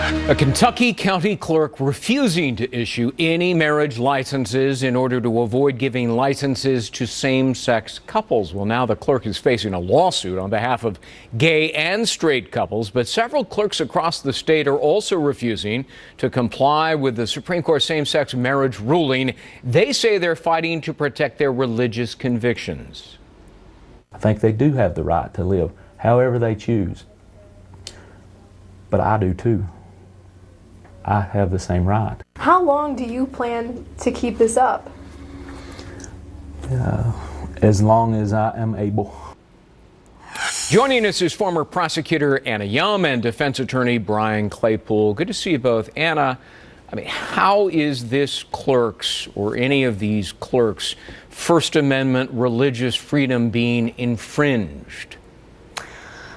A Kentucky county clerk refusing to issue any marriage licenses in order to avoid giving licenses to same-sex couples. Well, now the clerk is facing a lawsuit on behalf of gay and straight couples, but several clerks across the state are also refusing to comply with the Supreme Court same-sex marriage ruling. They say they're fighting to protect their religious convictions. I think they do have the right to live however they choose, but I do too. I have the same right. How long do you plan to keep this up? As long as I am able. Joining us is former prosecutor Anna Yum and defense attorney Brian Claypool. Good to see you both. Anna, how is this clerk's or any of these clerks' First Amendment religious freedom being infringed?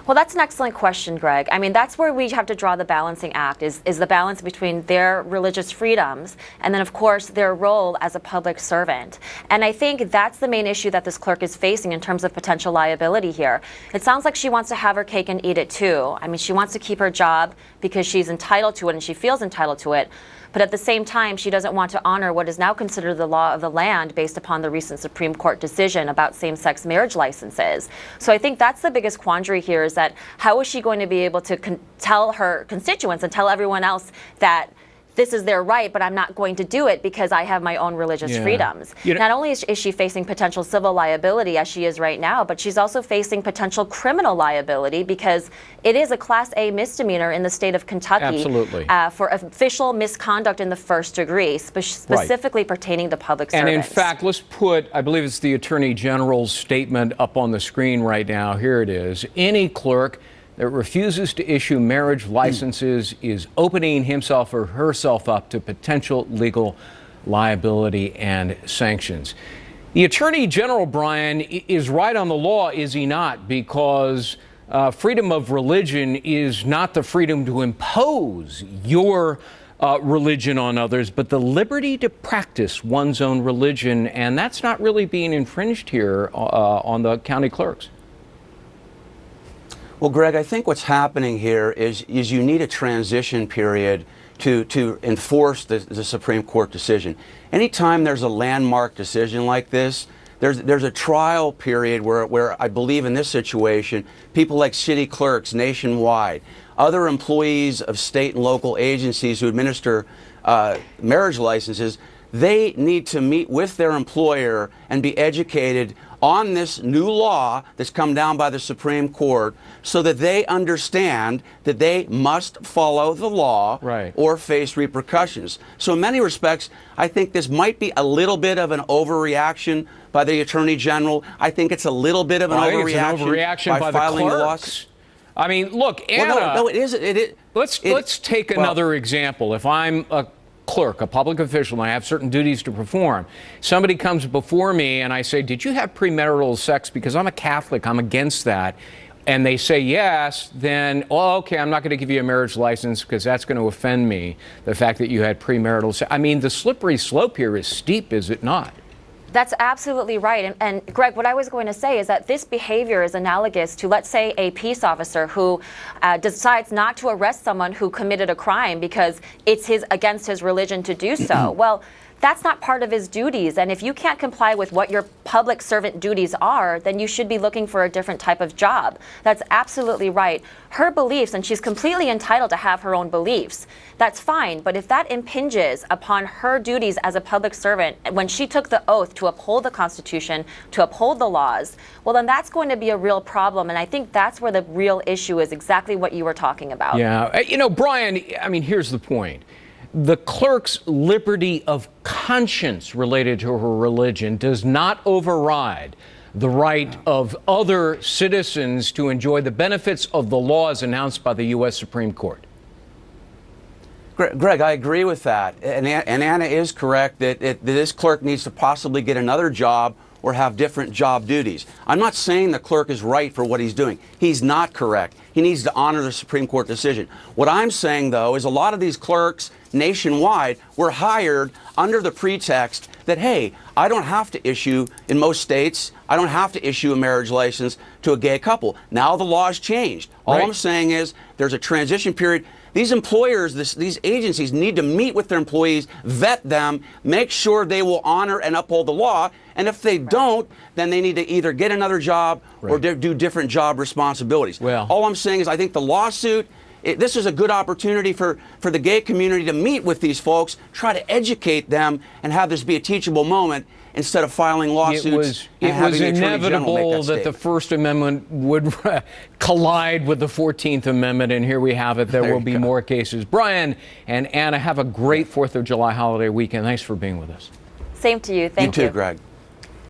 Well, that's an excellent question, Greg. That's where we have to draw the balancing act, is the balance between their religious freedoms and then, of course, their role as a public servant. And I think that's the main issue that this clerk is facing in terms of potential liability here. It sounds like she wants to have her cake and eat it too. She wants to keep her job because she's entitled to it and she feels entitled to it. But at the same time, she doesn't want to honor what is now considered the law of the land based upon the recent Supreme Court decision about same-sex marriage licenses. So I think that's the biggest quandary here, is that how is she going to be able to tell her constituents and tell everyone else that this is their right, but I'm not going to do it because I have my own religious freedoms. Not only is she facing potential civil liability as she is right now, but she's also facing potential criminal liability because it is a Class A misdemeanor in the state of Kentucky for official misconduct in the first degree, specifically pertaining to public servants. And in fact, let's put, I believe it's the Attorney General's statement up on the screen right now. Here it is. Any clerk that refuses to issue marriage licenses is opening himself or herself up to potential legal liability and sanctions. The Attorney General, Brian, is right on the law, is he not? Because freedom of religion is not the freedom to impose your religion on others, but the liberty to practice one's own religion. And that's not really being infringed here on the county clerks. Well, Greg, I think what's happening here is you need a transition period to enforce the Supreme Court decision. Anytime there's a landmark decision like this, there's a trial period where I believe in this situation, people like city clerks nationwide, other employees of state and local agencies who administer marriage licenses, they need to meet with their employer and be educated on this new law that's come down by the Supreme Court so that they understand that they must follow the law or face repercussions. So in many respects, I think this might be a little bit of an overreaction by the Attorney General. I think it's a little bit of an overreaction by filing the lawsuit. Look, Anna, well, no, it is. Let's take another example. If I'm a clerk, a public official, and I have certain duties to perform. Somebody comes before me and I say, did you have premarital sex? Because I'm a Catholic, I'm against that. And they say yes, then, oh, okay, I'm not going to give you a marriage license because that's going to offend me, the fact that you had premarital sex. The slippery slope here is steep, is it not? That's absolutely right. And Greg, what I was going to say is that this behavior is analogous to, let's say, a peace officer who decides not to arrest someone who committed a crime because it's against his religion to do so. Well, that's not part of his duties. And if you can't comply with what your public servant duties are, then you should be looking for a different type of job. That's absolutely right. Her beliefs, and she's completely entitled to have her own beliefs, that's fine. But if that impinges upon her duties as a public servant, when she took the oath to uphold the Constitution, to uphold the laws, well, then that's going to be a real problem. And I think that's where the real issue is, exactly what you were talking about. Yeah. Brian, here's the point. The clerk's liberty of conscience related to her religion does not override the right of other citizens to enjoy the benefits of the laws announced by the U.S. Supreme Court. Greg, I agree with that. And Anna is correct that this clerk needs to possibly get another job or have different job duties. I'm not saying the clerk is right for what he's doing. He's not correct. He needs to honor the Supreme Court decision. What I'm saying, though, is a lot of these clerks nationwide were hired under the pretext that, hey, I don't have to issue, in most states, I don't have to issue a marriage license to a gay couple. Now the law has changed. All Right. I'm saying is there's a transition period. These employers, these agencies need to meet with their employees, vet them, make sure they will honor and uphold the law. And if they don't, then they need to either get another job or do different job responsibilities. Well, all I'm saying is I think the lawsuit, this is a good opportunity for the gay community to meet with these folks, try to educate them, and have this be a teachable moment instead of filing lawsuits. It was inevitable that the First Amendment would collide with the 14th Amendment, and here we have it. There will be more cases. Brian and Anna, have a great 4th of July holiday weekend. Thanks for being with us. Same to you. Thank you. You too, Greg.